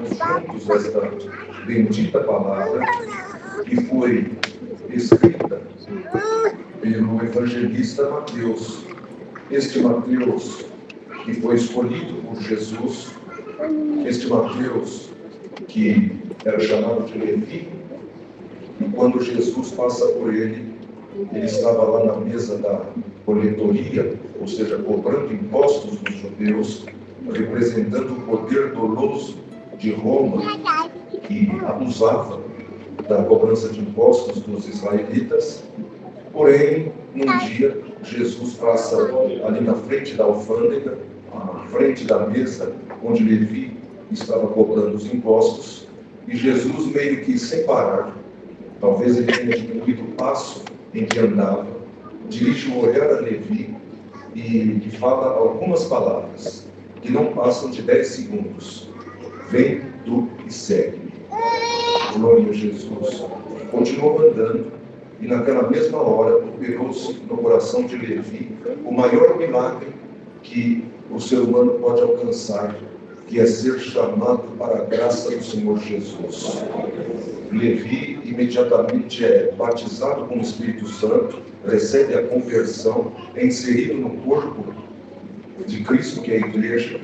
meditarmos juntos esta bendita palavra que foi escrita pelo evangelista Mateus. Este Mateus que foi escolhido por Jesus, este Mateus que era chamado de Levi, e quando Jesus passa por ele estava lá na mesa da coletoria, ou seja, cobrando impostos dos judeus, representando o poder doloso de Roma, que abusava da cobrança de impostos dos israelitas. Porém, num dia, Jesus passa ali na frente da alfândega, na frente da mesa onde Levi estava cobrando os impostos, e Jesus, meio que sem parar, talvez ele tenha diminuído o passo em que andava, dirige o olhar a Levi e fala algumas palavras que não passam de 10 segundos. Vem tu e segue-me. Glória a Jesus. Continuou andando e naquela mesma hora operou-se no coração de Levi o maior milagre que o ser humano pode alcançar, que é ser chamado para a graça do Senhor Jesus. Levi imediatamente é batizado com o Espírito Santo, recebe a conversão, é inserido no corpo de Cristo, que é a igreja,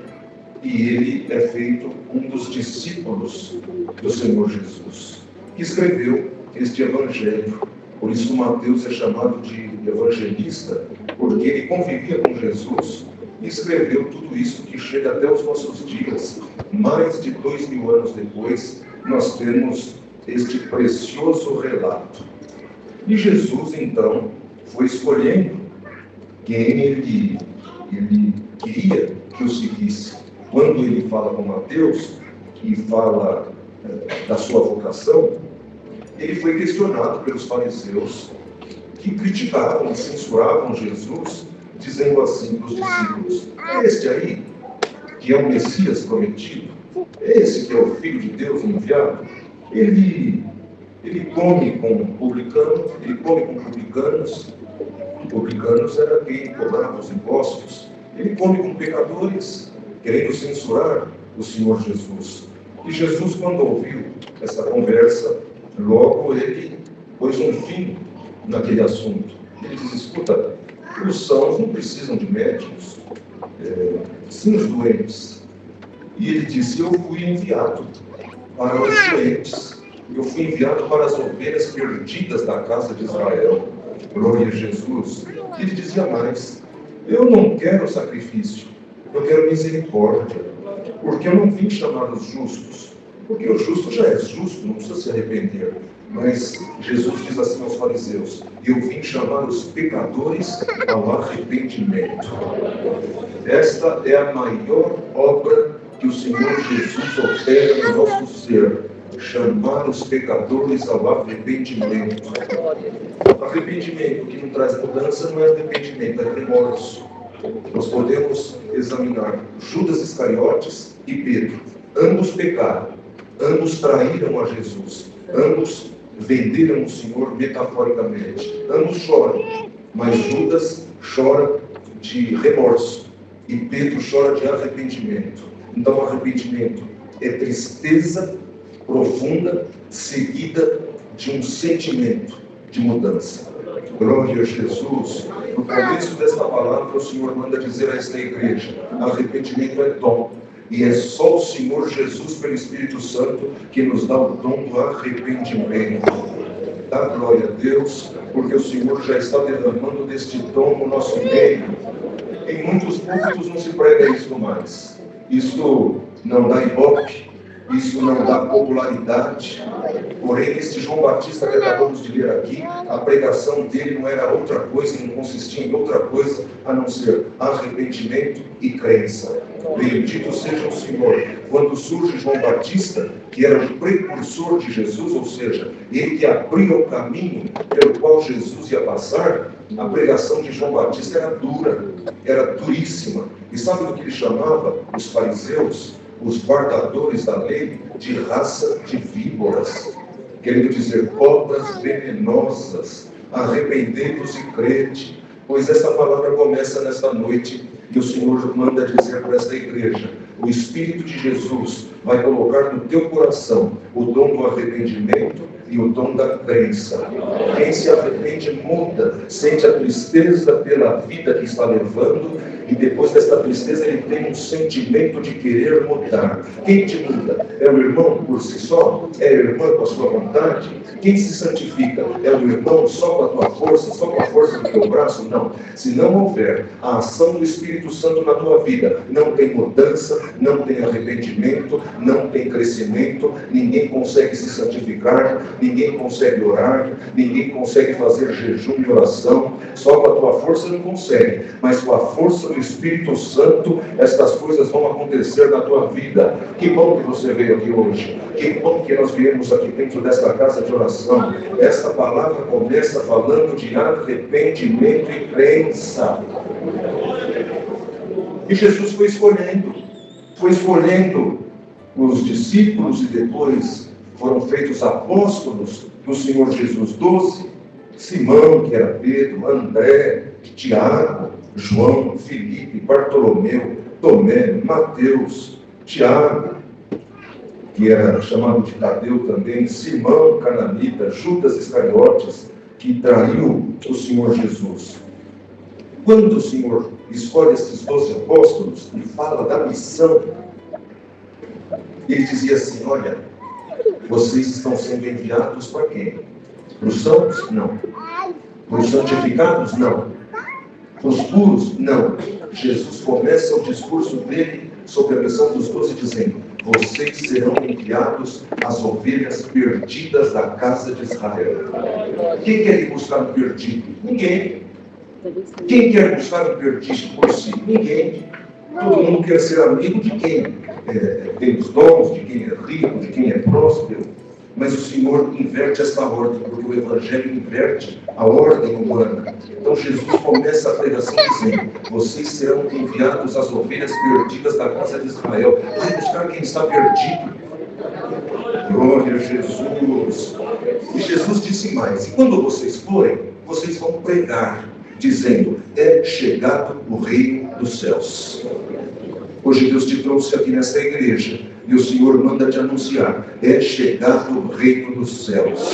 e ele é feito um dos discípulos do Senhor Jesus, que escreveu este evangelho. Por isso Mateus é chamado de evangelista, porque ele convivia com Jesus e escreveu tudo isso que chega até os nossos dias. Mais de 2000 anos depois, nós temos este precioso relato. E Jesus, então, foi escolhendo quem ele queria que o seguisse. Quando ele fala com Mateus, e fala da sua vocação, ele foi questionado pelos fariseus, que criticavam e censuravam Jesus, dizendo assim para os discípulos: é este aí, que é o Messias prometido? É esse que é o Filho de Deus enviado? Ele come com publicanos, ele come com publicanos. Publicanos era quem cobrava os impostos. Ele come com pecadores, querendo censurar o Senhor Jesus. E Jesus, quando ouviu essa conversa, logo ele pôs um fim naquele assunto. Ele diz: escuta, os sãos não precisam de médicos, sim os doentes. E ele disse: eu fui enviado para os doentes, eu fui enviado para as ovelhas perdidas da casa de Israel. Glória a Jesus. E ele dizia mais: eu não quero sacrifício, eu quero misericórdia, porque eu não vim chamar os justos, porque o justo já é justo, não precisa se arrepender. Mas Jesus diz assim aos fariseus: eu vim chamar os pecadores ao arrependimento. Esta é a maior obra que o Senhor Jesus opera no nosso ser: chamar os pecadores ao arrependimento. Arrependimento que não traz mudança não é arrependimento, é remorso. Nós podemos examinar Judas Iscariotes e Pedro. Ambos pecaram, ambos traíram a Jesus, ambos venderam o Senhor metaforicamente, ambos choram, mas Judas chora de remorso e Pedro chora de arrependimento. Então, arrependimento é tristeza profunda, seguida de um sentimento de mudança. Glória a Jesus. No começo desta palavra, o Senhor manda dizer a esta igreja: arrependimento é dom. E é só o Senhor Jesus, pelo Espírito Santo, que nos dá o dom do arrependimento. Dá glória a Deus, porque o Senhor já está derramando deste dom no nosso meio. Em muitos púlpitos não se prega isso mais. Isto não dá ibope, isso não dá popularidade. Porém, este João Batista que acabamos de ler aqui, a pregação dele não era outra coisa, não consistia em outra coisa a não ser arrependimento e crença. Bendito seja o Senhor. Quando surge João Batista, que era o precursor de Jesus, ou seja, ele que abriu o caminho pelo qual Jesus ia passar, a pregação de João Batista era dura, era duríssima. E sabe do que ele chamava os fariseus, os guardadores da lei, de raça de víboras, querendo dizer cobras venenosas? Arrependei-vos e crede. Pois essa palavra começa nesta noite e o Senhor manda dizer para esta igreja: o Espírito de Jesus vai colocar no teu coração o dom do arrependimento e o dom da crença. Quem se arrepende muda, sente a tristeza pela vida que está levando, e depois dessa tristeza ele tem um sentimento de querer mudar. Quem te muda? É o irmão por si só? É a irmã com a sua vontade? Quem se santifica? É o irmão só com a tua força, só com a força do teu braço? Não. Se não houver a ação do Espírito Santo na tua vida, não tem mudança, não tem arrependimento, não tem crescimento, ninguém consegue se santificar, ninguém consegue orar, ninguém consegue fazer jejum e oração, só com a tua força não consegue, mas com a força do Espírito Santo, estas coisas vão acontecer na tua vida. Que bom que você veio aqui hoje, que bom que nós viemos aqui dentro desta casa de oração. Esta palavra começa falando de arrependimento e crença. E Jesus foi escolhendo os discípulos, e depois foram feitos apóstolos do Senhor Jesus. 12, Simão, que era Pedro, André, Tiago, João, Filipe, Bartolomeu, Tomé, Mateus, Tiago, que era chamado de Tadeu também, Simão, cananita, Judas Iscariotes, que traiu o Senhor Jesus. Quando o Senhor escolhe esses 12 apóstolos e fala da missão, ele dizia assim: olha, vocês estão sendo enviados para quem? Para os santos? Não. Para os santificados? Não. Para os puros? Não. Jesus começa o discurso dele sobre a missão dos 12 dizendo: vocês serão enviados às ovelhas perdidas da casa de Israel. Quem quer ir buscar um perdido? Ninguém. Quem quer buscar um perdido por si? Ninguém. Todo mundo quer ser amigo de quem tem os dons, de quem é rico, de quem é próspero. Mas o Senhor inverte esta ordem, porque o Evangelho inverte a ordem humana. Então Jesus começa a pregação dizendo: vocês serão enviados às ovelhas perdidas da casa de Israel. Vai buscar quem está perdido. Glória a Jesus. E Jesus disse mais: e quando vocês forem, vocês vão pregar, dizendo: é chegado o reino dos céus. Hoje Deus te trouxe aqui nesta igreja, e o Senhor manda te anunciar: é chegado o reino dos céus.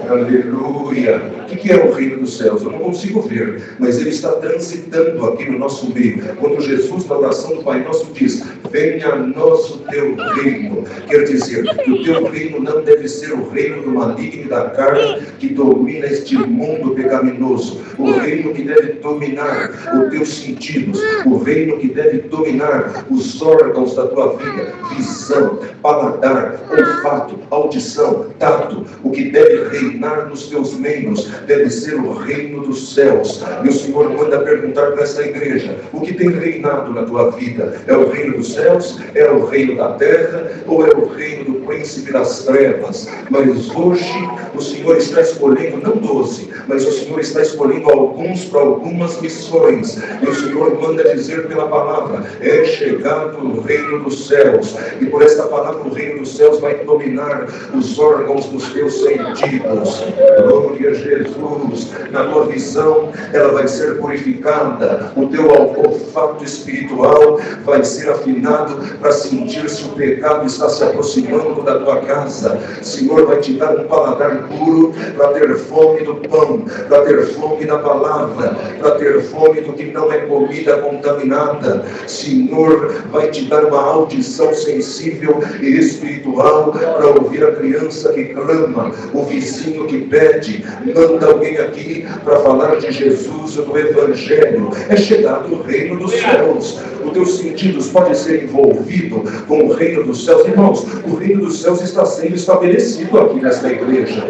Aleluia! O que é o reino dos céus? Eu não consigo ver, mas ele está transitando aqui no nosso meio. Quando Jesus, na oração do Pai Nosso, diz: venha a nós o teu reino, quer dizer que o teu reino não deve ser o reino do maligno e da carne que domina este mundo pecaminoso. O reino que deve dominar os teus sentidos, o reino que deve dominar os órgãos da tua vida: visão, paladar, olfato, audição, tato. O que deve reinar nos teus membros deve ser o reino dos céus. E o Senhor manda perguntar para esta igreja: o que tem reinado na tua vida? É o reino dos céus? É o reino da terra? Ou é o reino do príncipe das trevas? Mas hoje o Senhor está escolhendo, não 12, mas o Senhor está escolhendo alguns para algumas missões. E o Senhor manda dizer pela palavra: é chegado o reino dos céus. E por esta palavra o reino dos céus vai dominar os órgãos dos teus sentidos. Glória a Jesus. Na tua visão ela vai ser purificada. O teu olfato espiritual vai ser afinado para sentir se o pecado está se aproximando da tua casa. O Senhor vai te dar um paladar puro para ter fome do pão, para ter fome da palavra, para ter fome do que não é comida contaminada. O Senhor vai te dar uma audição sensível e espiritual para ouvir a criança que clama, o vizinho que pede. Manda alguém aqui para falar de Jesus e do Evangelho. É chegado o reino dos céus. Os teus sentidos podem ser envolvidos com o reino dos céus. Irmãos, o reino dos céus está sendo estabelecido aqui nesta igreja.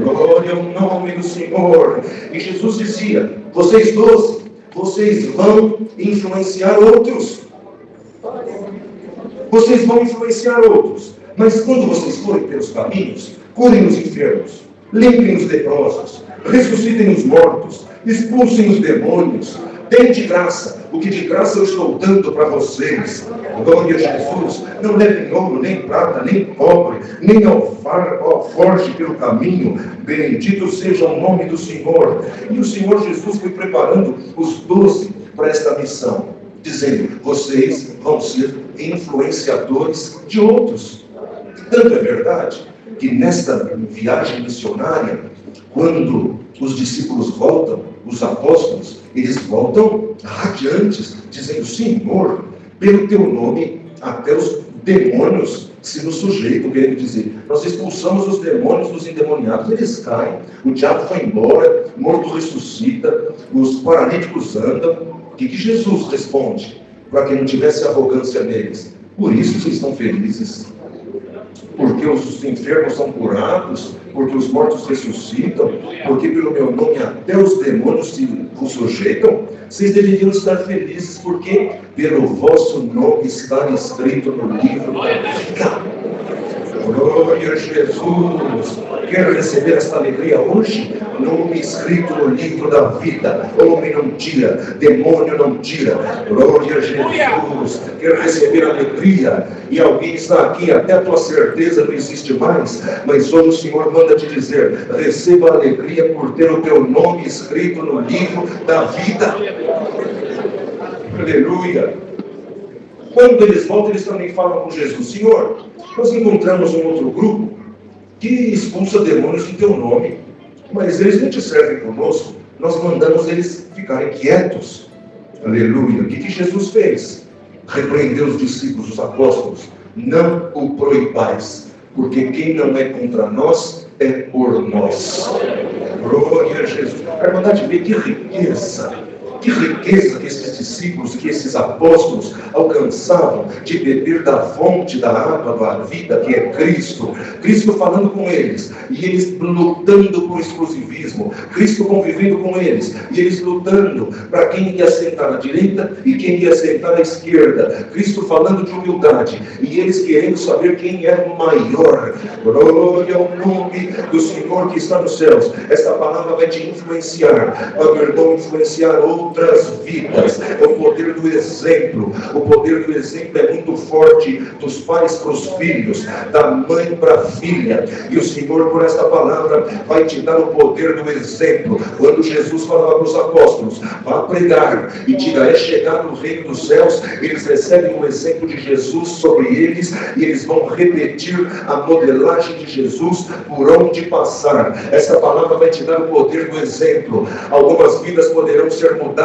Glória ao nome do Senhor. E Jesus dizia: vocês 12, vocês vão influenciar outros. Vocês vão influenciar outros. Mas quando vocês forem pelos caminhos, curem os enfermos, limpem os leprosos, ressuscitem os mortos, expulsem os demônios, deem de graça o que de graça eu estou dando para vocês. Glória a Jesus. Não levem ouro, nem prata, nem cobre, nem alforje pelo caminho. Bendito seja o nome do Senhor. E o Senhor Jesus foi preparando os 12 para esta missão. dizendo: vocês vão ser influenciadores de outros. Tanto é verdade que nesta viagem missionária, quando os discípulos voltam, os apóstolos, eles voltam radiantes, dizendo: Senhor, pelo teu nome, até os demônios se nos sujeitam, querendo dizer, nós expulsamos os demônios dos endemoniados, eles caem, o diabo foi embora, o morto ressuscita, os paralíticos andam. O que Jesus responde para que não tivesse arrogância neles? Por isso vocês estão felizes, porque os enfermos são curados, porque os mortos ressuscitam, porque pelo meu nome até os demônios se vos sujeitam. Vocês deveriam estar felizes, porque pelo vosso nome está escrito no livro da vida. Glória a Jesus! Quero receber esta alegria hoje? Nome escrito no livro da vida. Homem não tira, demônio não tira. Glória a Jesus! Quero receber alegria. E alguém está aqui, até a tua certeza não existe mais, mas hoje o Senhor manda te dizer: receba a alegria por ter o teu nome escrito no livro da vida. Aleluia! Quando eles voltam, eles também falam com Jesus: Senhor, nós encontramos um outro grupo que expulsa demônios em teu nome, mas eles não te servem conosco, nós mandamos eles ficarem quietos. Aleluia! O que Jesus fez? Repreendeu os discípulos, os apóstolos: não o proibais, porque quem não é contra nós é por nós. Glória a Jesus! A irmandade vê que riqueza que esses discípulos, que esses apóstolos alcançavam de beber da fonte da água da vida, que é Cristo. Cristo falando com eles, e eles lutando por exclusivismo. Cristo convivendo com eles, e eles lutando para quem ia sentar à direita e quem ia sentar à esquerda. Cristo falando de humildade, e eles querendo saber quem é o maior. Glória ao nome do Senhor que está nos céus. Esta palavra vai te influenciar, vai influenciar outras vidas. É o poder do exemplo. O poder do exemplo é muito forte, dos pais para os filhos, da mãe para a filha. E o Senhor, por esta palavra, vai te dar o poder do exemplo. Quando Jesus falava para os apóstolos: vá pregar e diga: é chegado o reino dos céus, eles recebem o exemplo de Jesus sobre eles, e eles vão repetir a modelagem de Jesus por onde passar. Essa palavra vai te dar o poder do exemplo. Algumas vidas poderão ser mudadas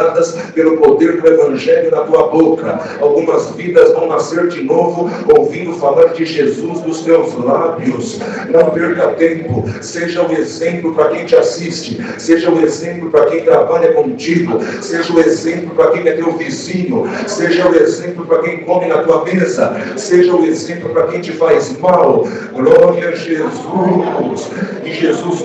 pelo poder do Evangelho na tua boca. Algumas vidas vão nascer de novo ouvindo falar de Jesus dos teus lábios. Não perca tempo. Seja o exemplo para quem te assiste, seja o exemplo para quem trabalha contigo, seja o exemplo para quem é teu vizinho, seja o exemplo para quem come na tua mesa, seja o exemplo para quem te faz mal. Glória a Jesus! E Jesus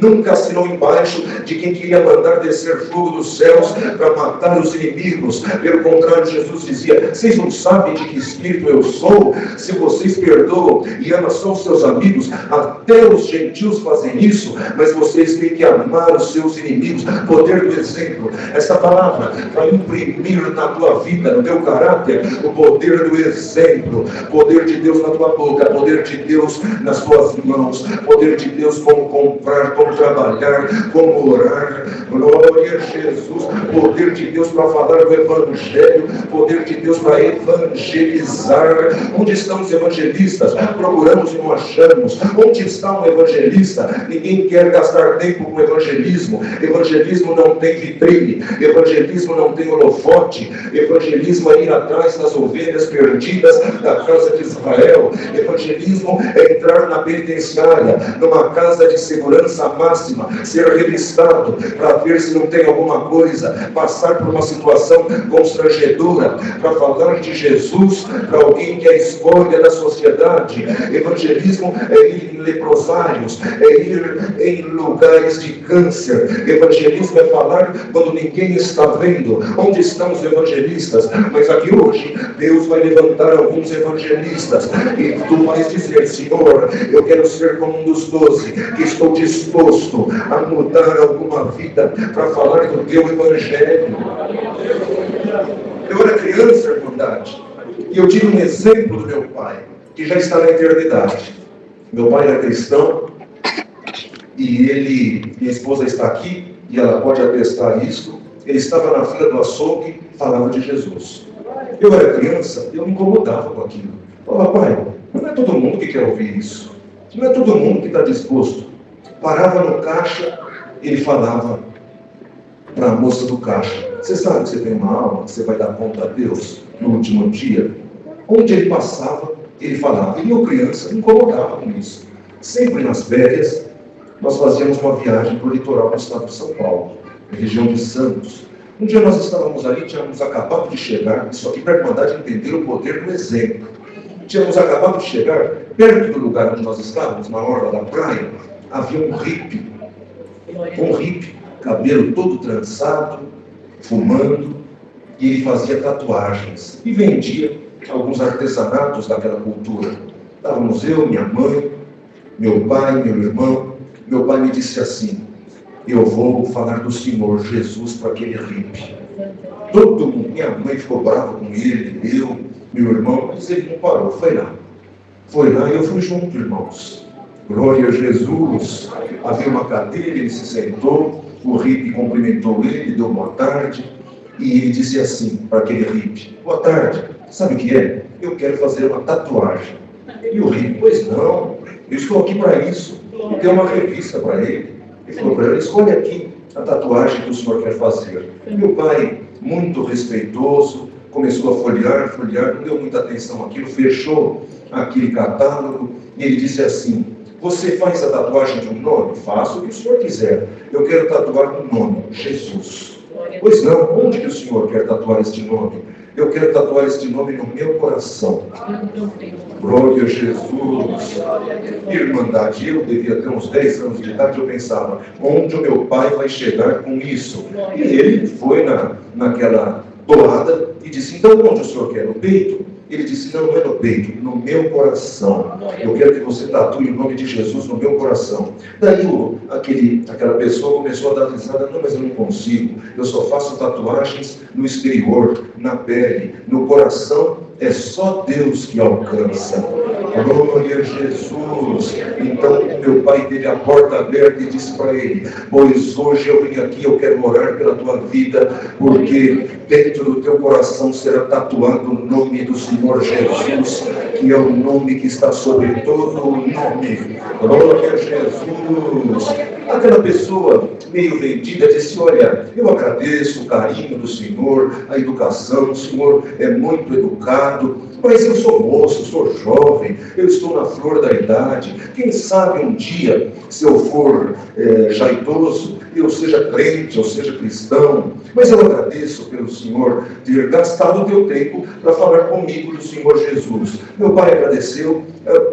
nunca assinou embaixo de quem queria mandar descer fogo dos céus para matar os inimigos. Pelo contrário, Jesus dizia: vocês não sabem de que espírito eu sou? Se vocês perdoam e amam só os seus amigos, até os gentios fazem isso, mas vocês têm que amar os seus inimigos. Poder do exemplo. Essa palavra vai imprimir na tua vida, no teu caráter, o poder do exemplo. Poder de Deus na tua boca, poder de Deus nas tuas mãos, poder de Deus como comprar, como trabalhar, como orar. Glória a Jesus! Poder de Deus para falar do Evangelho, poder de Deus para evangelizar. Onde estão os evangelistas? Procuramos e não achamos. Onde está um evangelista? Ninguém quer gastar tempo com evangelismo. Evangelismo não tem vitrine, evangelismo não tem holofote. Evangelismo é ir atrás das ovelhas perdidas da casa de Israel. Evangelismo é entrar na penitenciária, numa casa de segurança máxima, ser revistado para ver se não tem alguma coisa, passar por uma situação constrangedora, para falar de Jesus para alguém que é a escolha da sociedade. Evangelismo é ir em leprosários, é ir em lugares de câncer. Evangelismo é falar quando ninguém está vendo. Onde estão os evangelistas? Mas aqui hoje Deus vai levantar alguns evangelistas, e tu vais dizer: Senhor, eu quero ser como um dos 12, que estou disposto a mudar alguma vida para falar do teu evangelho. Eu era criança, irmandade, e eu tive um exemplo do meu pai, que já está na eternidade. Meu pai era cristão, e minha esposa está aqui, e ela pode atestar isso. ele estava na fila do açougue, falava de Jesus. Eu era criança, eu me incomodava com aquilo. Falava, pai, não é todo mundo que quer ouvir isso. Não é todo mundo que está disposto. Parava no caixa, ele falava para a moça do caixa, você sabe que você tem uma alma, que você vai dar conta a Deus no último dia? Onde ele passava, ele falava. E eu, criança, me incomodava com isso. Sempre nas férias, nós fazíamos uma viagem para o litoral do estado de São Paulo, na região de Santos. Um dia nós estávamos ali, tínhamos acabado de chegar, isso aqui para a Irmandade entender o poder do exemplo. Tínhamos acabado de chegar, perto do lugar onde nós estávamos, na orla da praia, havia um hippie, cabelo todo trançado, fumando, e ele fazia tatuagens e vendia alguns artesanatos daquela cultura. Estávamos eu, minha mãe, meu pai, meu irmão. Meu pai me disse assim, eu vou falar do Senhor Jesus para aquele hippie. Todo mundo, minha mãe ficou brava com ele, eu, meu irmão, mas ele não parou, foi lá e eu fui junto, irmãos. Glória a Jesus. Havia uma cadeira, ele se sentou, o hippie cumprimentou ele, deu boa tarde, e ele disse assim para aquele hippie, boa tarde, sabe o que é? Eu quero fazer uma tatuagem. E o hippie, pois não, eu estou aqui para isso. E deu uma revista para ele. Ele falou para ele, escolhe aqui a tatuagem que o senhor quer fazer. Meu pai, muito respeitoso, começou a folhear, não deu muita atenção àquilo, fechou aquele catálogo, e ele disse assim, você faz a tatuagem de um nome? Faça o que o senhor quiser. Eu quero tatuar um nome, Jesus. Pois não, onde que o senhor quer tatuar este nome? Eu quero tatuar este nome no meu coração. Glória a Jesus. Irmandade, eu devia ter uns 10 anos de idade, eu pensava, onde o meu pai vai chegar com isso? E ele foi naquela toada e disse, então onde o senhor quer? No peito? Ele disse, não é no peito, no meu coração. Eu quero que você tatue o nome de Jesus no meu coração. Daí aquela pessoa começou a dar risada, não, mas eu não consigo. Eu só faço tatuagens no exterior, na pele, no coração. É só Deus que alcança. Glória a Jesus. Então meu pai teve a porta aberta e disse para ele, pois hoje eu vim aqui, eu quero orar pela tua vida, porque dentro do teu coração será tatuado o nome do Senhor Jesus, que é o nome que está sobre todo o nome. Glória a Jesus. Aquela pessoa meio vendida disse, olha, eu agradeço o carinho do Senhor, a educação, o Senhor é muito educado, mas eu sou moço, sou jovem, eu estou na flor da idade, quem sabe um dia, se eu for já idoso, eu seja crente, eu seja cristão, mas eu agradeço pelo Senhor ter gastado o teu tempo para falar comigo do Senhor Jesus. Meu pai agradeceu,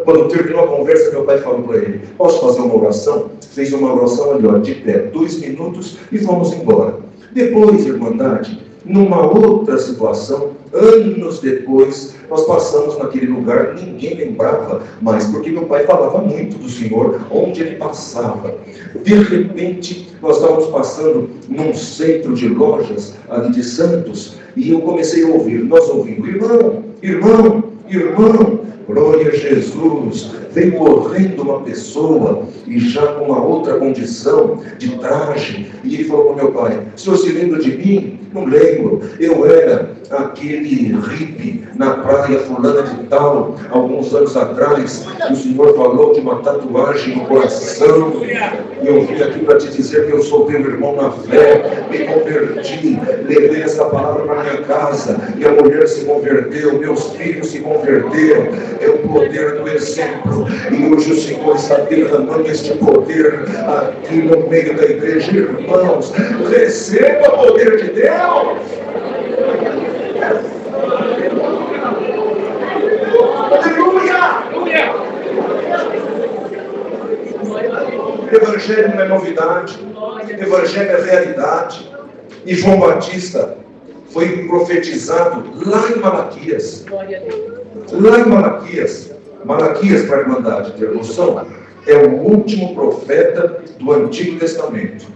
quando terminou a conversa, meu pai falou para ele, posso fazer uma oração? Fez uma oração ali, ó, de pé, 2 minutos e fomos embora. Depois, Irmandade, numa outra situação, anos depois, nós passamos naquele lugar, ninguém lembrava mais, porque meu pai falava muito do Senhor, onde ele passava. De repente, nós estávamos passando num centro de lojas, ali de Santos, e eu comecei a ouvir, nós ouvimos, irmão, glória a Jesus. Vem correndo uma pessoa, e já com uma outra condição, de traje, e ele falou para o meu pai, o senhor se lembra de mim? Não lembro, eu era aquele hippie na praia fulana de tal, alguns anos atrás, o Senhor falou de uma tatuagem no coração, e eu vim aqui para te dizer que eu sou teu irmão na fé, me converti, levei essa palavra para minha casa, e a mulher se converteu, meus filhos se converteram, é o poder do exemplo, e hoje o Senhor está derramando este poder aqui no meio da igreja, irmãos, receba o poder de Deus. Aleluia! Evangelho não é novidade, Evangelho é realidade. E João Batista foi profetizado lá em Malaquias. Malaquias, para a Irmandade ter noção, é o último profeta do Antigo Testamento.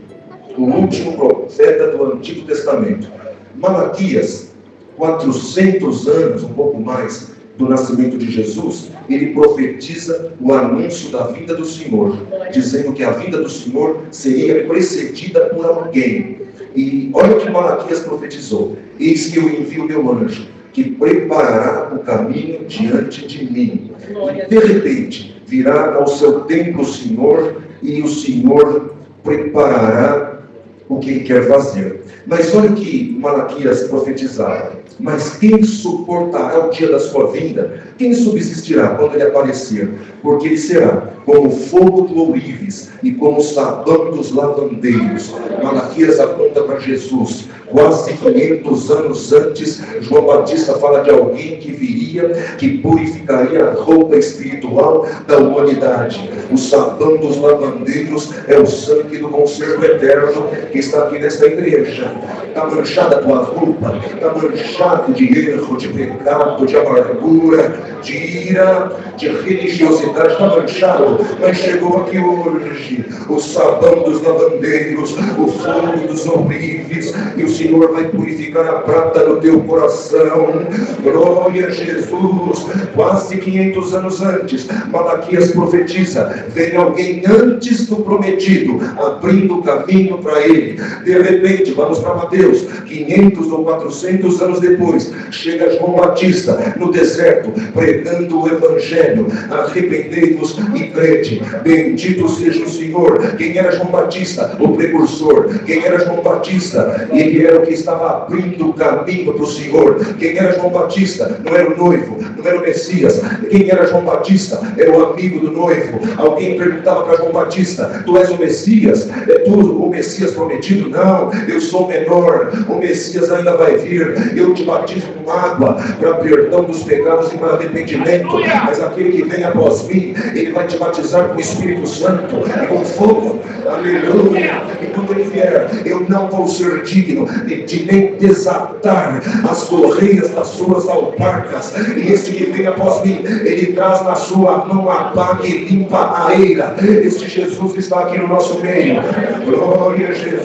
Malaquias, 400 anos, um pouco mais, do nascimento de Jesus, ele profetiza o anúncio da vinda do Senhor, dizendo que a vinda do Senhor seria precedida por alguém. E olha o que Malaquias profetizou: eis que eu envio meu anjo, que preparará o caminho diante de mim. E de repente, virá ao seu templo o Senhor, e o Senhor preparará o que ele quer fazer. Mas olha o que Malaquias profetizava: mas quem suportará o dia da sua vinda? Quem subsistirá quando ele aparecer? Porque ele será como o fogo do ourives e como o sabão dos lavandeiros. Malaquias aponta para Jesus. Quase 500 anos antes, João Batista fala de alguém que viria, que purificaria a roupa espiritual da humanidade. O sabão dos lavandeiros é o sangue do conservo eterno que está aqui nesta igreja. Está manchada a tua roupa, está manchado de erro, de pecado, de amargura, de ira, de religiosidade, está manchado, mas chegou aqui hoje o sabão dos lavandeiros, o fogo dos ourives, e o Senhor vai purificar a prata do teu coração. Glória a Jesus. Quase 500 anos antes, Malaquias profetiza: vem alguém antes do prometido, abrindo o caminho para ele. De repente, vamos para Mateus, 500 ou 400 anos depois, chega João Batista no deserto, pregando o Evangelho: arrependei-vos e crede. Bendito seja o Senhor. Quem era João Batista? O precursor. Quem era João Batista? Ele era o que estava abrindo o caminho para o Senhor. Quem era João Batista? Não era o noivo, não era o Messias. Quem era João Batista? Era o amigo do noivo. Alguém perguntava para João Batista: tu és o Messias? É tu o Messias prometido? Não, eu sou menor, o Messias ainda vai vir. Eu te batizo com água para perdão dos pecados e para arrependimento, mas aquele que vem após mim, ele vai te batizar com o Espírito Santo e com fogo. Aleluia. E quando ele vier, eu não vou ser digno de nem desatar as correias das suas alparcas. E este que vem após mim, ele traz na sua mão a pá e limpa a eira. Este Jesus está aqui no nosso meio. Glória a Jesus.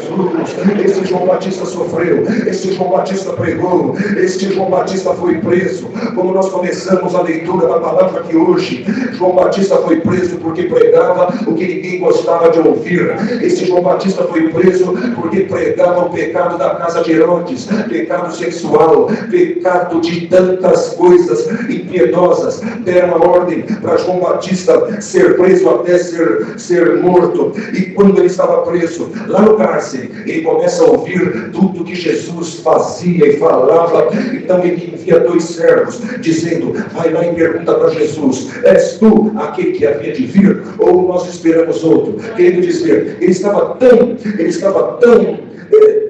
Este João Batista sofreu, este João Batista pregou, este João Batista foi preso. Como nós começamos a leitura da palavra aqui hoje, João Batista foi preso porque pregava o que ninguém gostava de ouvir. Este João Batista foi preso porque pregava o pecado da casa de Herodes, pecado sexual, pecado de tantas coisas impiedosas. Deram a ordem para João Batista ser preso até ser morto. E quando ele estava preso, lá no cárcere, ele começa a ouvir tudo que Jesus fazia e falava. Então ele envia 2 servos, dizendo: vai lá e pergunta para Jesus: és tu aquele que havia de vir, ou nós esperamos outro? Querendo dizer, ele estava tão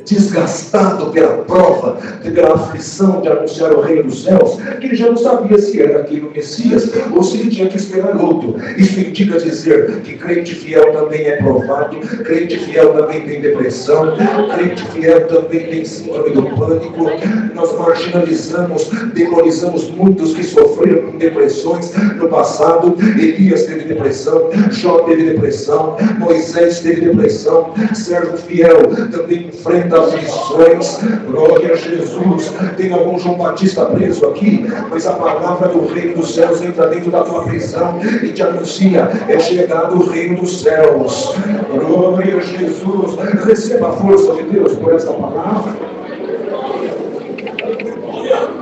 desgastado pela prova, pela aflição de anunciar o reino dos céus, que ele já não sabia se era aquele o Messias ou se ele tinha que esperar outro. Isso indica dizer que crente fiel também é provado, crente fiel também tem depressão, crente fiel também tem síndrome do pânico. Nós marginalizamos, demonizamos muitos que sofreram com depressões no passado. Elias teve depressão, Jó teve depressão, Moisés teve depressão. Servo fiel também enfrenta aflições. Glória a Jesus. Tem algum João Batista preso aqui, mas a palavra do reino dos céus entra dentro da tua prisão e te anuncia: é chegado o reino dos céus. Glória a Jesus. Receba a força de Deus por esta palavra.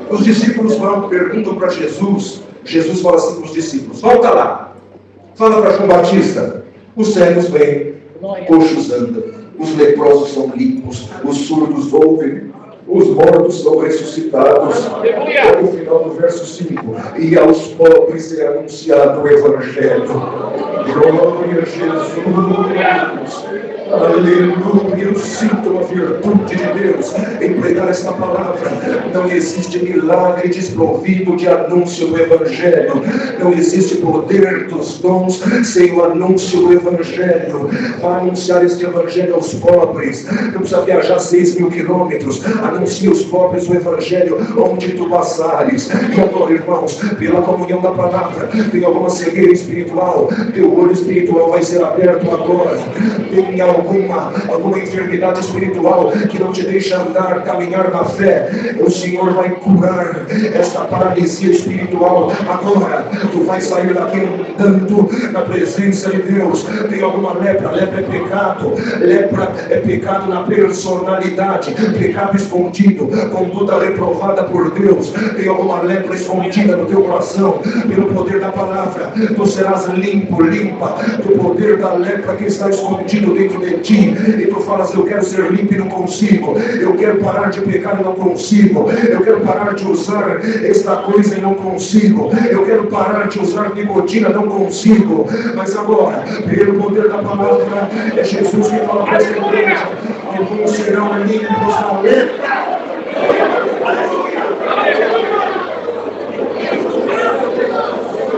Os discípulos perguntam para Jesus. Jesus fala assim para os discípulos: volta lá, fala para João Batista: os cegos vêm, coxos andam, os leprosos são limpos, os surdos ouvem, os mortos são ressuscitados. Olha o final do verso 5: e aos pobres é anunciado o Evangelho. Glória a Jesus. Aleluia. Eu sinto a virtude de Deus em pregar esta palavra. Não existe milagre desprovido de anúncio do Evangelho. Não existe poder dos dons sem o anúncio do Evangelho. Para anunciar este Evangelho aos pobres, não precisa viajar 6.000 quilômetros. A anuncia os pobres o Evangelho onde tu passares. E agora, irmãos, pela comunhão da palavra, tem alguma cegueira espiritual, teu olho espiritual vai ser aberto agora. Tem alguma enfermidade espiritual que não te deixa andar, caminhar na fé, o Senhor vai curar esta paralisia espiritual. Agora, tu vai sair daqui andando na presença de Deus. Tem alguma lepra? Lepra é pecado. Lepra é pecado na personalidade, pecado escondido, conduta reprovada por Deus. Tem alguma lepra escondida no teu coração? Pelo poder da palavra, tu serás limpo, limpa do poder da lepra que está escondido dentro de ti. E tu falas: eu quero ser limpo e não consigo. Eu quero parar de pecar e não consigo. Eu quero parar de usar esta coisa e não consigo. Eu quero parar de usar nicotina, não consigo. Mas agora, pelo poder da palavra, é Jesus que fala para esta igreja: alguns serão limpos da lepra.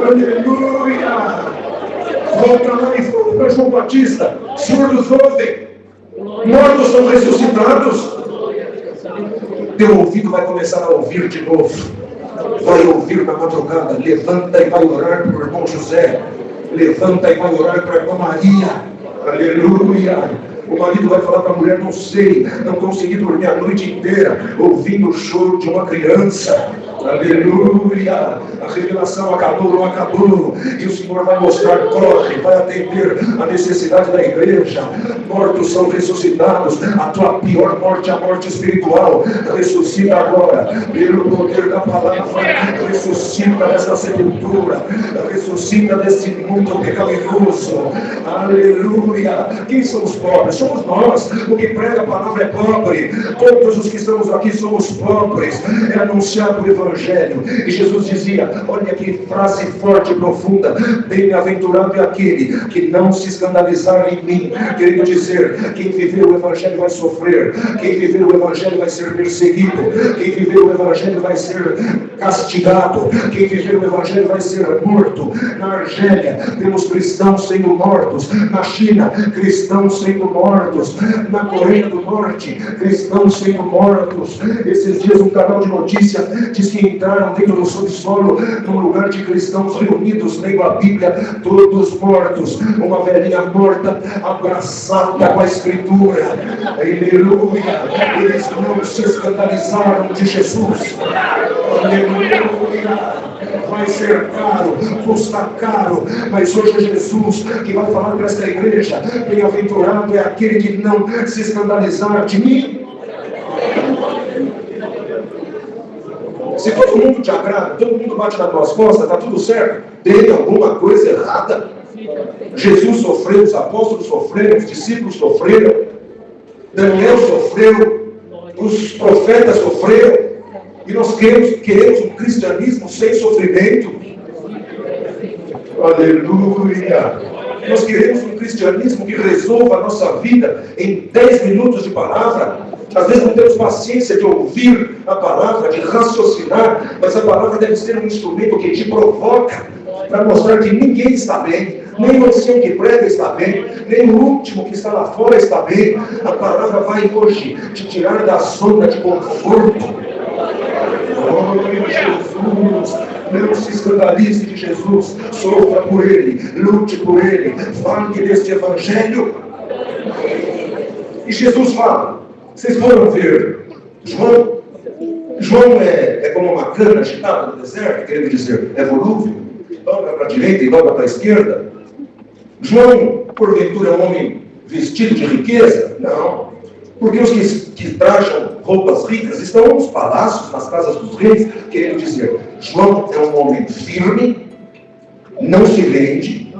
Aleluia! Volta lá e fala para João Batista: surdos ouvem, mortos são ressuscitados. Teu ouvido vai começar a ouvir de novo. Vai ouvir na madrugada. Levanta e vai orar para o irmão José. Levanta e vai orar para a irmã Maria. Aleluia! O marido vai falar para a mulher: não sei, não consegui dormir a noite inteira ouvindo o choro de uma criança. Aleluia! A revelação acabou, não acabou. E o Senhor vai mostrar: corre, vai atender a necessidade da igreja. Mortos são ressuscitados. A tua pior morte, a morte espiritual, ressuscita agora. Pelo poder da palavra, ressuscita dessa sepultura, ressuscita desse mundo pecaminoso. Aleluia! Quem são os pobres? Somos nós. O que prega a palavra é pobre. Todos os que estamos aqui somos pobres. É anunciado o Evangelho. E Jesus dizia: olha que frase forte e profunda: bem-aventurado é aquele que não se escandalizar em mim. Querendo dizer, quem viver o Evangelho vai sofrer. Quem viver o Evangelho vai ser perseguido. Quem viver o Evangelho vai ser castigado. Quem viver o Evangelho vai ser morto. Na Argélia temos cristãos sendo mortos. Na China, cristãos sendo mortos. Na Coreia do Norte, cristãos sendo mortos. Esses dias um canal de notícia diz que entraram dentro do subsolo num lugar de cristãos reunidos lendo a Bíblia, todos mortos. Uma velhinha morta abraçada com a Escritura. Aleluia! Eles não se escandalizaram de Jesus. Aleluia! Vai ser caro, custa caro, mas hoje é Jesus que vai falar para esta igreja: bem-aventurado é aquele que não se escandalizar de mim. Se todo mundo te agrada, todo mundo bate nas tuas costas, está tudo certo, tem alguma coisa errada. Jesus sofreu, os apóstolos sofreram, os discípulos sofreram, Daniel sofreu, os profetas sofreram. E nós queremos um cristianismo sem sofrimento. Aleluia! Nós queremos um cristianismo que resolva a nossa vida em 10 minutos de palavra. Às vezes não temos paciência de ouvir a palavra, de raciocinar, mas a palavra deve ser um instrumento que te provoca para mostrar que ninguém está bem. Nem você que prega está bem, nem o último que está lá fora está bem. A palavra vai hoje te tirar da zona de conforto. Oh, Jesus, não se escandalize de Jesus, sofra por Ele, lute por Ele, fale deste Evangelho. E Jesus fala: vocês foram ver João? João é como uma cana agitada no deserto, querendo dizer, é volúvel, dobra para a direita e dobra para a esquerda. João, porventura, é um homem vestido de riqueza? Não. Porque os que trajam roupas ricas estão nos palácios, nas casas dos reis, querendo dizer, João é um homem firme, não se rende,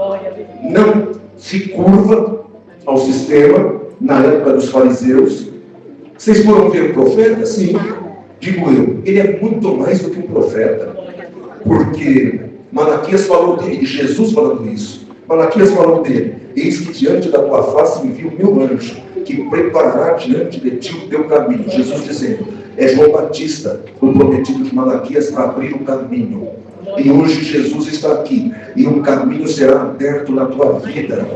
não se curva ao sistema. Na época dos fariseus, vocês foram ver o profeta? Sim, digo eu, ele é muito mais do que um profeta, porque Malaquias falou dele, Jesus falando isso. Malaquias falou dele: eis que diante da tua face me viu o meu anjo, que preparará diante de ti o teu caminho. Jesus dizendo: é João Batista, o prometido de Malaquias, para abrir o caminho. E hoje Jesus está aqui. E um caminho será aberto na tua vida.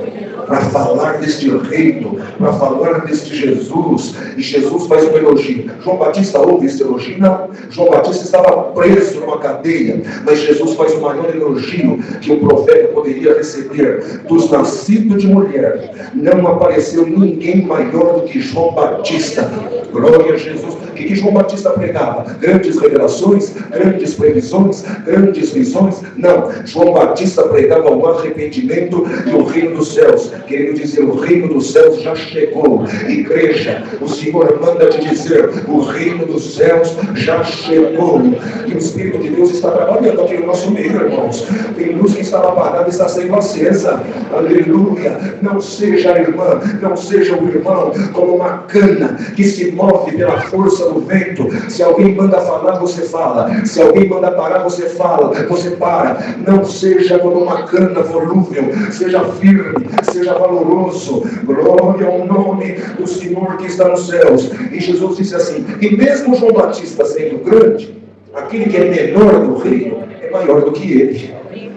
Para falar deste reino, para falar deste Jesus. E Jesus faz um elogio. João Batista ouve esse elogio? Não. João Batista estava preso numa cadeia. Mas Jesus faz o maior elogio que um profeta poderia receber. Dos nascidos de mulher, não apareceu ninguém maior do que João Batista. Glória a Jesus. O que João Batista pregava? Grandes revelações, grandes previsões, grandes visões? Não. João Batista pregava o arrependimento e o reino dos céus. Querendo dizer, o reino dos céus já chegou. Igreja, o Senhor manda te dizer, o reino dos céus já chegou. E o Espírito de Deus está trabalhando aqui no nosso meio, irmãos. Tem luz que estava apagada e está sendo acesa. Aleluia. Não seja a irmã, não seja o irmão como uma cana que se move pela força do vento. Se alguém manda falar, você fala. Se alguém manda parar, você fala. Você para. Não seja como uma cana volúvel. Seja firme, seja valoroso. Glória ao nome do Senhor que está nos céus. E Jesus disse assim, e mesmo João Batista sendo grande, aquele que é menor no reino é maior do que ele.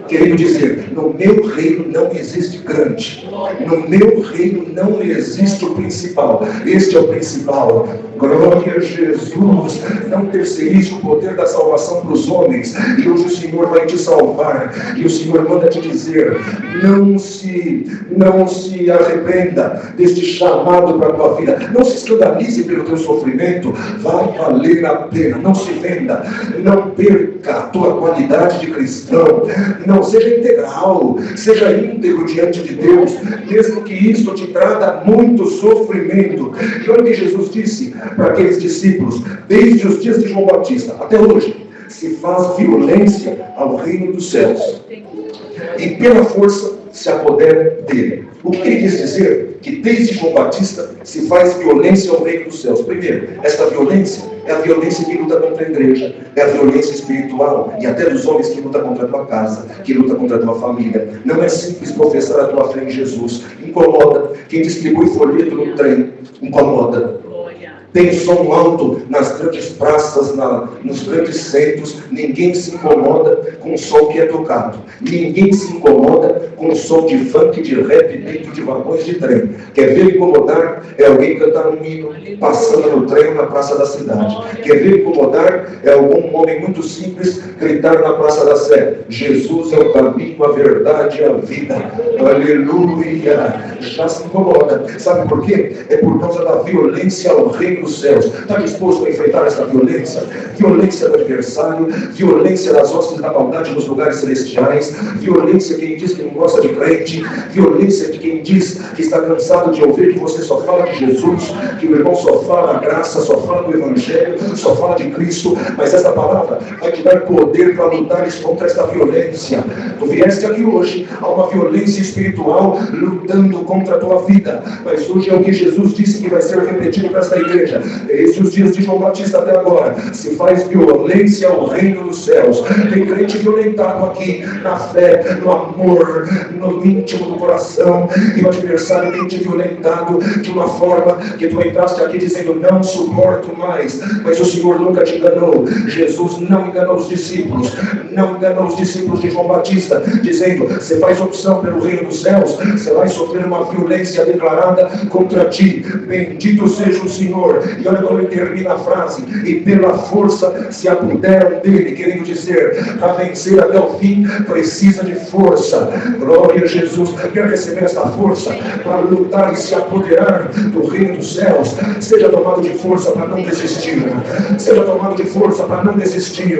Querendo dizer, no meu reino não existe grande. No meu reino não existe o principal. Este é o principal. Glória a Jesus. Não terceirize o poder da salvação para os homens. E hoje o Senhor vai te salvar. E o Senhor manda te dizer, não se arrependa deste chamado para a tua vida. Não se escandalize pelo teu sofrimento. Vai valer a pena. Não se venda. Não perca a tua qualidade de cristão. Não seja integral, seja íntegro diante de Deus, mesmo que isto te traga muito sofrimento. E olha o que Jesus disse para aqueles discípulos, desde os dias de João Batista até hoje, se faz violência ao reino dos céus, e pela força se apodera dele. O que ele quis dizer? Que desde João Batista se faz violência ao reino dos céus. Primeiro, esta violência é a violência que luta contra a igreja, é a violência espiritual, e até dos homens que lutam contra a tua casa, que lutam contra a tua família. Não é simples professar a tua fé em Jesus. Incomoda. Quem distribui folheto no trem, incomoda. Tem som alto nas grandes praças, nos grandes centros. Ninguém se incomoda com o som que é tocado. Ninguém se incomoda com o som de funk, de rap dentro de vagões de trem. Quer ver incomodar? É alguém cantar um hino passando no trem na praça da cidade. Quer ver incomodar? É algum homem muito simples gritar na Praça da Sé, Jesus é o caminho, a verdade e a vida. Aleluia! Já se incomoda. Sabe por quê? É por causa da violência ao reino dos céus. Está disposto a enfrentar essa violência? Violência do adversário, violência das hostes da maldade nos lugares celestiais, violência de quem diz que não gosta de crente, violência de quem diz que está cansado de ouvir que você só fala de Jesus, que o irmão só fala da graça, só fala do Evangelho, só fala de Cristo. Mas essa palavra vai te dar poder para lutar contra esta violência. Tu vieste aqui hoje, há uma violência espiritual lutando contra a tua vida, mas hoje é o que Jesus disse que vai ser repetido para esta igreja. Esses os dias de João Batista até agora, se faz violência ao reino dos céus. Tem crente violentado aqui, na fé, no amor, no íntimo do coração, e o adversário tem te violentado de uma forma que tu entraste aqui dizendo, não suporto mais, mas o Senhor nunca te enganou. Jesus não enganou os discípulos, não enganou os discípulos de João Batista, dizendo, você faz opção pelo reino dos céus, você vai sofrer uma violência declarada contra ti. Bendito seja o Senhor. E olha como ele termina a frase, e pela força se apoderam dele, querendo dizer, para vencer até o fim precisa de força. Glória a Jesus. Quer receber essa força para lutar e se apoderar do reino dos céus? Seja tomado de força para não desistir. Seja tomado de força para não desistir.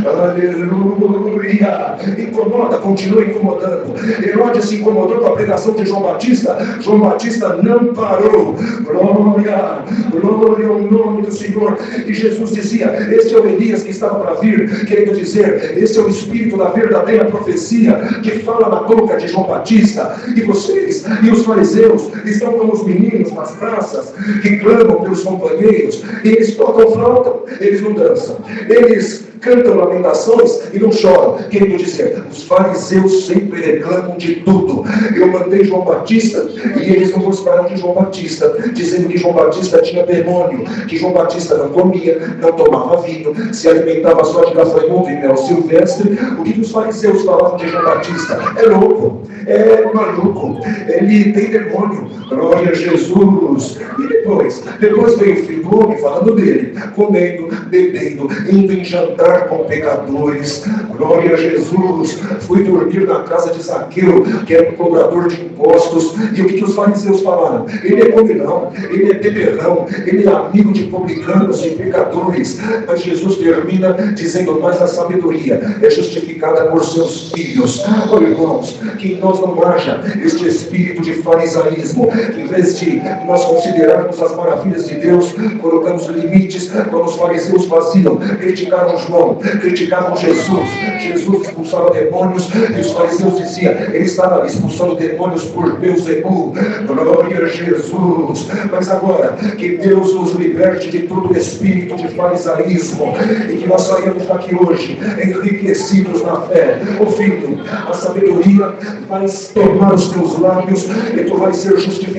Aleluia. Incomoda, continua incomodando. Herodes se incomodou com a pregação de João Batista. João Batista não parou. Glória, glória ao nome do Senhor. E Jesus dizia, este é o Elias que estava para vir, querendo dizer, este é o Espírito da verdadeira profecia que fala na boca de João Batista. E vocês e os fariseus estão como os meninos nas praças que clamam pelos companheiros. Eles tocam flauta, eles não dançam. Eles cantam lamentações e não choram. Querendo dizer, os fariseus sempre reclamam de tudo. Eu mandei João Batista e eles não gostaram de João Batista, dizendo que João Batista tinha demônio, que João Batista não comia, não tomava vinho, se alimentava só de gafanhoto e mel silvestre. O que os fariseus falavam de João Batista? É louco, é maluco, ele tem demônio. Glória a Jesus. E depois veio o filho do homem falando dele, comendo, bebendo, indo em jantar com pecadores. Glória a Jesus. Fui dormir na casa de Zaqueu, que era um cobrador de impostos. E o que os fariseus falaram? Ele é comilão, ele é beberrão, ele é amigo de publicanos e pecadores. Mas Jesus termina dizendo: mas a sabedoria é justificada por seus filhos. Olha, irmãos, que em nós não haja este espírito de farisaísmo. Em vez de nós considerarmos as maravilhas de Deus, colocamos limites, como os fariseus faziam. Criticaram João, criticavam Jesus. Jesus expulsava demônios e os fariseus diziam: ele estava expulsando demônios por Beelzebul. Glória a Jesus. Mas agora, que Deus nos liberte de todo espírito de farisaísmo e que nós saímos daqui hoje enriquecidos na fé. Ô filho, a sabedoria vai tomar os teus lábios e tu vais ser justificado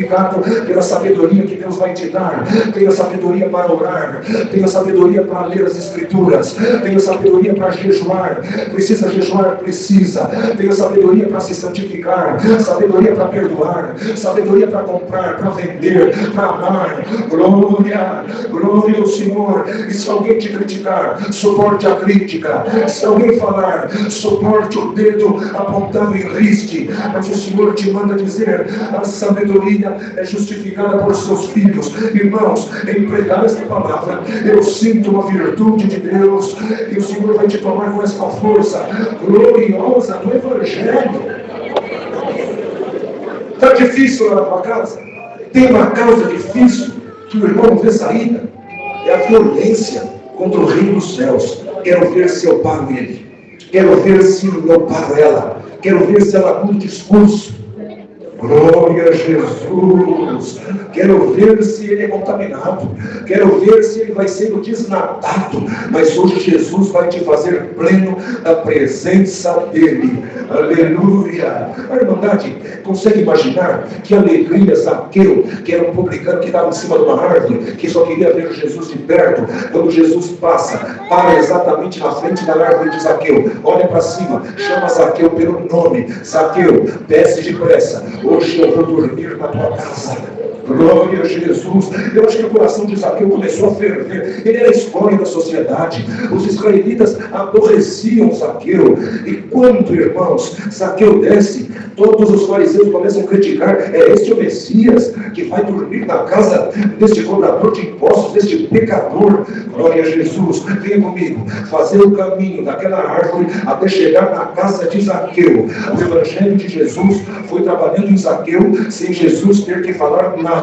pela sabedoria que Deus vai te dar. Tenha sabedoria para orar, tenha sabedoria para ler as escrituras, tenha sabedoria para jejuar. Precisa jejuar? Precisa. Tenha sabedoria para se santificar, sabedoria para perdoar, sabedoria para comprar, para vender, para amar. Glória, glória ao Senhor. E se alguém te criticar, suporte a crítica. Se alguém falar, suporte o dedo apontando em riste. Mas o Senhor te manda dizer: a sabedoria é justificada por seus filhos. Irmãos, em pregar esta palavra, eu sinto uma virtude de Deus, e o Senhor vai te tomar com essa força gloriosa do Evangelho. Está difícil lá na tua casa? Tem uma causa difícil que o irmão não vê saída? É a violência contra o reino dos céus. Quero ver se eu paro ele. Quero ver se eu paro ela. Quero ver se ela muda o discurso. Glória a Jesus. Quero ver se ele é contaminado. Quero ver se ele vai sendo desnatado. Mas hoje Jesus vai te fazer pleno da presença dele. Aleluia. A Irmandade consegue imaginar que alegria Zaqueu, que era um publicano que estava em cima de uma árvore, que só queria ver Jesus de perto, quando Jesus passa, para exatamente na frente da árvore de Zaqueu, olha para cima, chama Zaqueu pelo nome: Zaqueu, desce depressa, hoje eu vou dormir na tua casa. Glória a Jesus. Eu acho que o coração de Zaqueu começou a ferver. Ele era a escória da sociedade. Os israelitas aborreciam Zaqueu. E quando, irmãos, Zaqueu desce, todos os fariseus começam a criticar: é este o Messias que vai dormir na casa deste cobrador de impostos, deste pecador. Glória a Jesus. Venha comigo fazer o caminho daquela árvore até chegar na casa de Zaqueu. O Evangelho de Jesus foi trabalhando em Zaqueu sem Jesus ter que falar nada.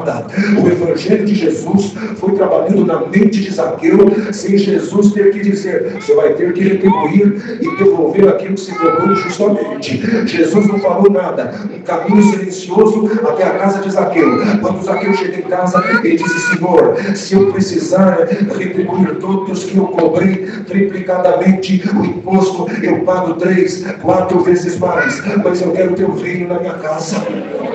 O Evangelho de Jesus foi trabalhando na mente de Zaqueu sem Jesus ter que dizer: você vai ter que retribuir e devolver aquilo que se cobrou injustamente. Jesus não falou nada. Um caminho silencioso até a casa de Zaqueu. Quando Zaqueu chega em casa, ele disse: Senhor, se eu precisar retribuir todos que eu cobrei triplicadamente o imposto, eu pago 3, 4 vezes mais, mas eu quero ter o reino na minha casa.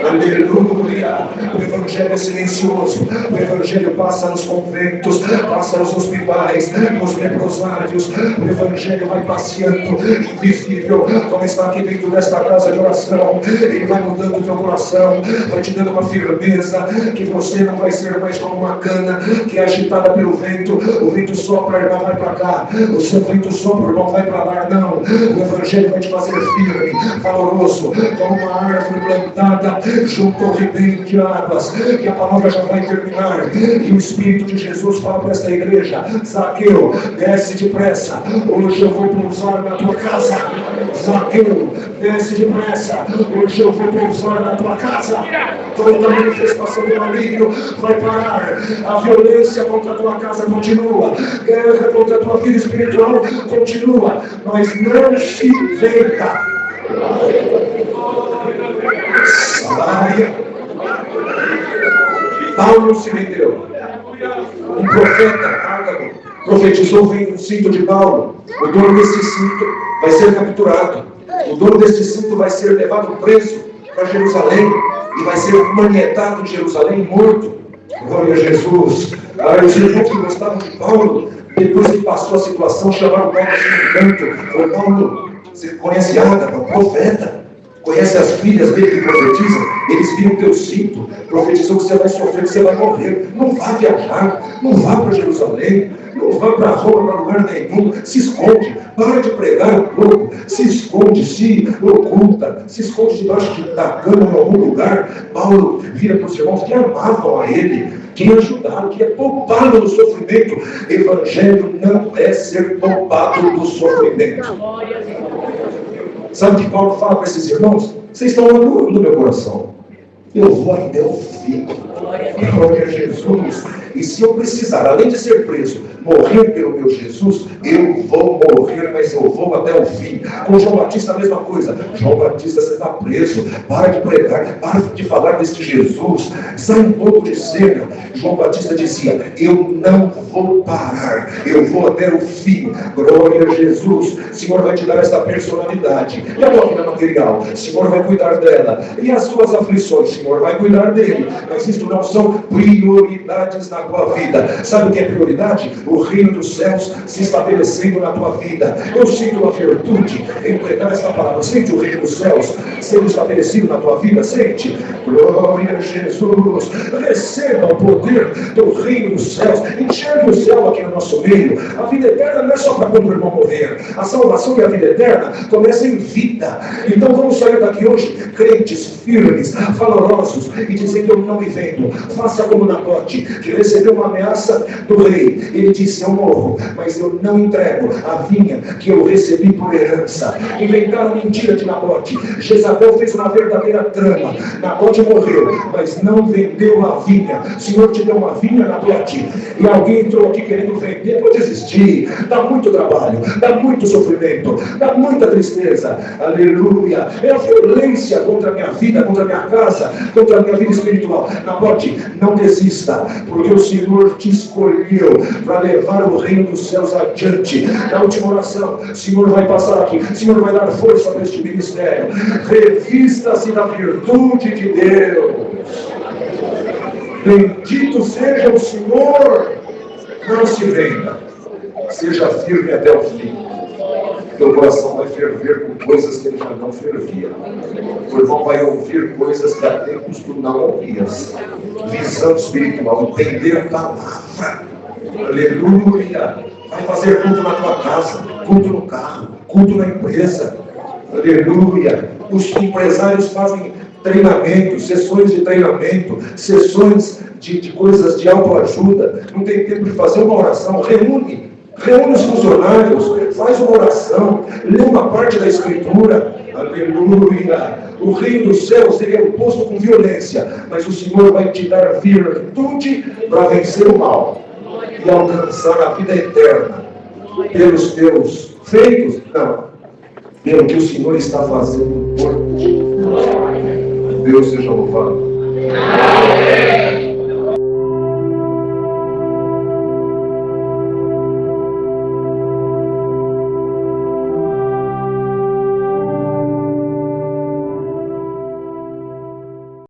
Aleluia. O Evangelho é silencioso. O Evangelho passa nos conventos, passa nos hospitais, nos leprosários. O Evangelho vai passeando invisível, como está aqui dentro desta casa de oração. Ele vai mudando o teu coração, vai te dando uma firmeza, que você não vai ser mais como uma cana que é agitada pelo vento. O vento sopra, irmão, vai para cá. O seu vento sopra, irmão, vai para lá. Não. O Evangelho vai te fazer firme, valoroso, como uma árvore plantada junto ao ribeiro de águas. Que a palavra já vai terminar. E o Espírito de Jesus fala para esta igreja: Zaqueu, desce depressa. Hoje eu vou pousar na tua casa. Zaqueu, desce depressa. Hoje eu vou pousar na tua casa. Toda manifestação do maligno vai parar. A violência contra a tua casa continua. Guerra contra a tua vida espiritual continua. Mas não se venda. Salário. Paulo se vendeu. Um profeta ágago profetizou vindo no cinto de Paulo. O dono deste cinto vai ser capturado. O dono deste cinto vai ser levado preso para Jerusalém e vai ser manietado em Jerusalém morto. Glória a Jesus. Os irmãos que gostavam de Paulo, depois que passou a situação, chamaram Paulo assim no canto. Falou: Paulo, você conhece Ágaba, o profeta? Conhece as filhas dele que profetizam? Eles viram teu cinto, profetizou que você vai sofrer, que você vai morrer. Não vá viajar, não vá para Jerusalém, não vá para Roma, para lugar nenhum. Se esconde, para de pregar um pouco, se esconde, se oculta, se esconde debaixo da cama em algum lugar. Paulo vira para os irmãos que amavam a ele, que ajudaram, que é poupado do sofrimento. Evangelho não é ser poupado do sofrimento. Sabe o que Paulo fala para esses irmãos? Vocês estão orgulhosos do meu coração. Eu vou até o fim. Glória a Jesus. E se eu precisar, além de ser preso, morrer pelo meu Jesus, eu vou morrer, mas eu vou até o fim. Com João Batista a mesma coisa. João Batista, você está preso. Para de pregar, para de falar deste Jesus. Sai um pouco de cena. João Batista dizia: eu não vou parar, eu vou até o fim. Glória a Jesus. O Senhor vai te dar esta personalidade. E a tua vida material, o Senhor vai cuidar dela. E as suas aflições, o Senhor vai cuidar dele. Mas isto não são prioridades na tua vida. Sabe o que é prioridade? O reino dos céus se estabelecendo na tua vida. Eu sinto uma virtude em pregar esta palavra. Sente o reino dos céus sendo estabelecido na tua vida. Sente. Glória a Jesus. Receba o poder do reino dos céus. Enxergue o céu aqui no nosso meio. A vida eterna não é só para quando o irmão morrer. A salvação e a vida eterna começa em vida. Então vamos sair daqui hoje crentes, firmes, valorosos, e dizer: eu não me vendo. Faça como Nabote, que recebeu uma ameaça do rei. Ele disse: eu morro, mas eu não entrego a vinha que eu recebi por herança. Inventaram mentira de Nabote. Jezabel fez uma verdadeira trama. Nabote morreu, mas não vendeu a vinha. O Senhor te deu uma vinha, Nabote, e alguém entrou aqui querendo vender. Vou desistir. Dá muito trabalho, dá muito sofrimento, dá muita tristeza. Aleluia. É a violência contra a minha vida, contra a minha casa, contra a minha vida espiritual. Nabote, não desista, porque o Senhor te escolheu para levar o reino dos céus adiante. Na última oração, o Senhor vai passar aqui, o Senhor vai dar força para este ministério. Revista-se da virtude de Deus. Bendito seja o Senhor. Não se venda, seja firme até o fim. Teu coração vai ferver com coisas que ele já não fervia. O irmão vai ouvir coisas que há tempos tu não ouvias. Visão espiritual, entender a palavra. Aleluia. Vai fazer culto na tua casa, culto no carro, culto na empresa. Aleluia. Os empresários fazem treinamentos, sessões de treinamento, sessões de coisas de autoajuda. Não tem tempo de fazer uma oração. Reúne os funcionários, faz uma oração, lê uma parte da Escritura. Aleluia. O reino dos céus seria oposto com violência, mas o Senhor vai te dar virtude para vencer o mal e alcançar a vida eterna pelos teus feitos, não, pelo que o Senhor está fazendo por ti. Deus seja louvado.